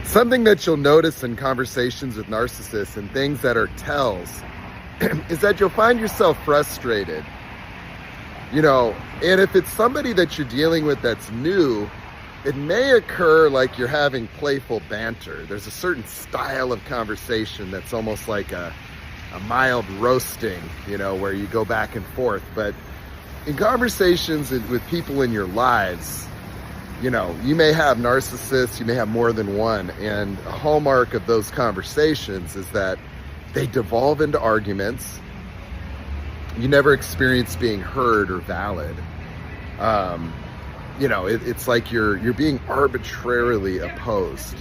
Something that you'll notice in conversations with narcissists and things that are tells is that you'll find yourself frustrated. And if it's somebody that you're dealing with that's new, it may occur like you're having playful banter. There's a certain style of conversation that's almost like a mild roasting, where you go back and forth. But in conversations with people in your lives, you may have narcissists, you may have more than one. And a hallmark of those conversations is that they devolve into arguments. You never experience being heard or valid. It's like you're being arbitrarily opposed.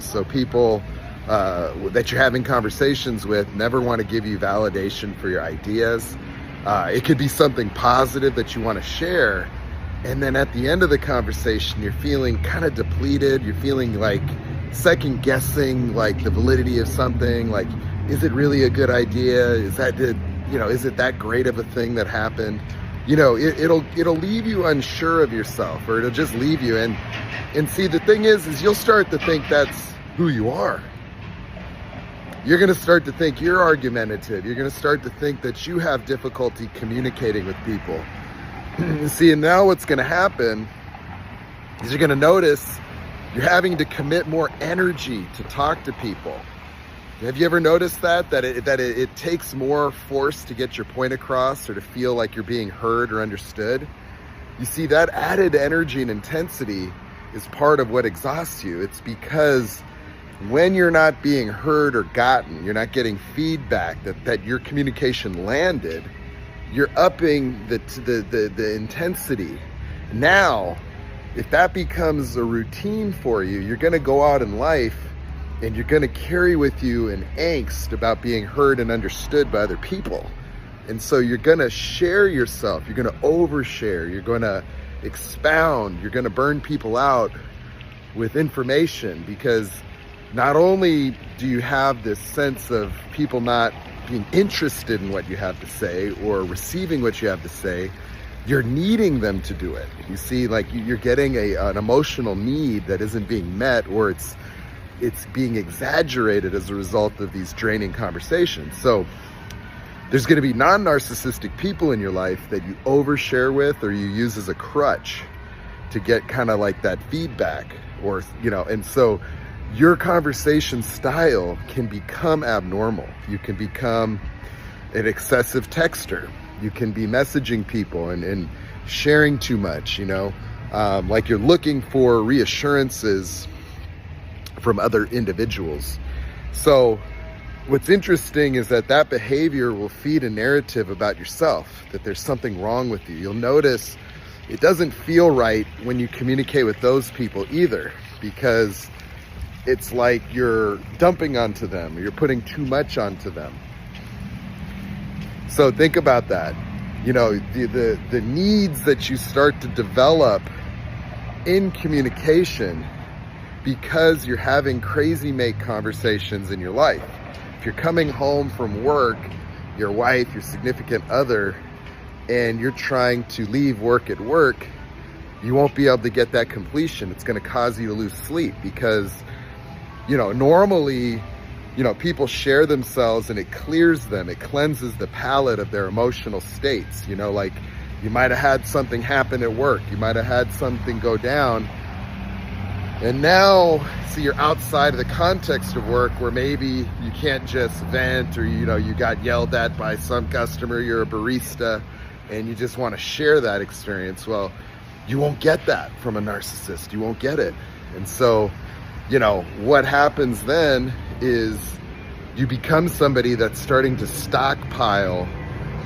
So people that you're having conversations with never want to give you validation for your ideas. It could be something positive that you want to share, and then at the end of the conversation, you're feeling kind of depleted. You're feeling like second guessing, like the validity of something. Like, is it really a good idea? Is it that great of a thing that happened? It'll leave you unsure of yourself, or it'll just leave you. And see, the thing is you'll start to think that's who you are. You're going to start to think you're argumentative. You're going to start to think that you have difficulty communicating with people. See, and now what's going to happen is you're going to notice you're having to commit more energy to talk to people. Have you ever noticed that it takes more force to get your point across or to feel like you're being heard or understood? You see, that added energy and intensity is part of what exhausts you. It's because when you're not being heard or gotten, you're not getting feedback that your communication landed, you're upping the intensity. Now, if that becomes a routine for you, you're going to go out in life and you're going to carry with you an angst about being heard and understood by other people. And so you're going to share yourself. You're going to overshare. You're going to expound. You're going to burn people out with information, because not only do you have this sense of people not being interested in what you have to say or receiving what you have to say, you're needing them to do it. You see, like you're getting an emotional need that isn't being met, or it's being exaggerated as a result of these draining conversations. So there's going to be non-narcissistic people in your life that you overshare with, or you use as a crutch to get kind of like that feedback, or, and so your conversation style can become abnormal. You can become an excessive texter. You can be messaging people and sharing too much, like you're looking for reassurances from other individuals. So what's interesting is that behavior will feed a narrative about yourself, that there's something wrong with you. You'll notice it doesn't feel right when you communicate with those people either, because it's like you're dumping onto them, or you're putting too much onto them. So think about that. The needs that you start to develop in communication because you're having crazy make conversations in your life. If you're coming home from work, your wife, your significant other, and you're trying to leave work at work, you won't be able to get that completion. It's going to cause you to lose sleep, because normally, people share themselves and it clears them. It cleanses the palate of their emotional states. Like you might have had something happen at work. You might have had something go down. And now, see, you're outside of the context of work, where maybe you can't just vent, or, you got yelled at by some customer, you're a barista, and you just want to share that experience. Well, you won't get that from a narcissist. You won't get it. And so, what happens then is you become somebody that's starting to stockpile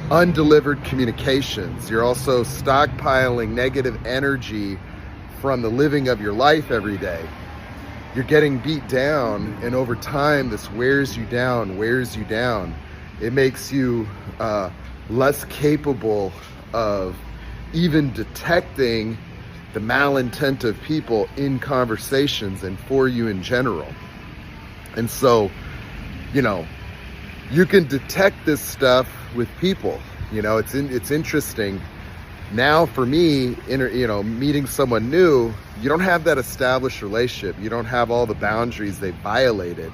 undelivered communications. You're also stockpiling negative energy from the living of your life every day. You're getting beat down, and over time, this wears you down. It makes you less capable of even detecting the malintent of people in conversations and for you in general. And so, you can detect this stuff with people. It's interesting. Now for me, meeting someone new, you don't have that established relationship. You don't have all the boundaries they violated,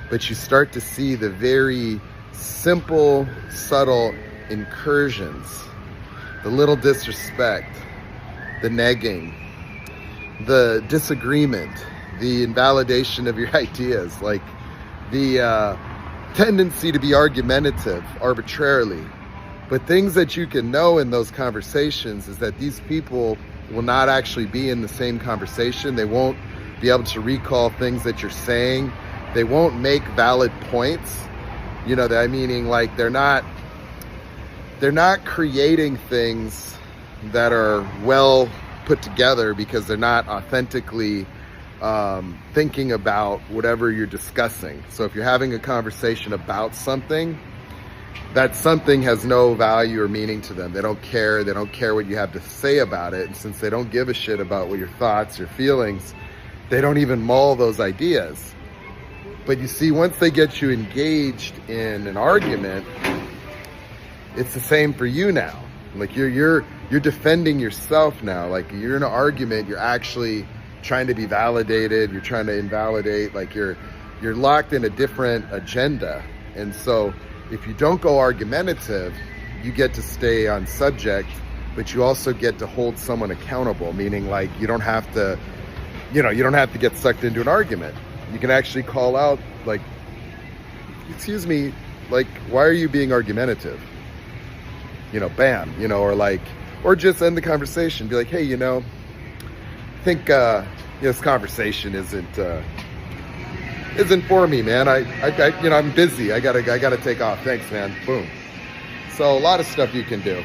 but you start to see the very simple, subtle incursions, the little disrespect, the negging, the disagreement, the invalidation of your ideas, like the tendency to be argumentative arbitrarily. But things that you can know in those conversations is that these people will not actually be in the same conversation. They won't be able to recall things that you're saying. They won't make valid points. Meaning like they're not creating things that are well put together because they're not authentically thinking about whatever you're discussing. So if you're having a conversation about something, that something has no value or meaning to them. They don't care. They don't care what you have to say about it. And since they don't give a shit about what your thoughts, your feelings, they don't even mull those ideas. But you see, once they get you engaged in an argument, it's the same for you now. Like you're defending yourself now. Like you're in an argument, you're actually trying to be validated. You're trying to invalidate. Like you're locked in a different agenda. And so if you don't go argumentative, you get to stay on subject, but you also get to hold someone accountable, meaning like you don't have to get sucked into an argument. You can actually call out like, excuse me, like, why are you being argumentative? Bam, or just end the conversation. Be like, hey, I think this conversation isn't for me, man. I'm busy. I gotta take off. Thanks, man. Boom. So a lot of stuff you can do.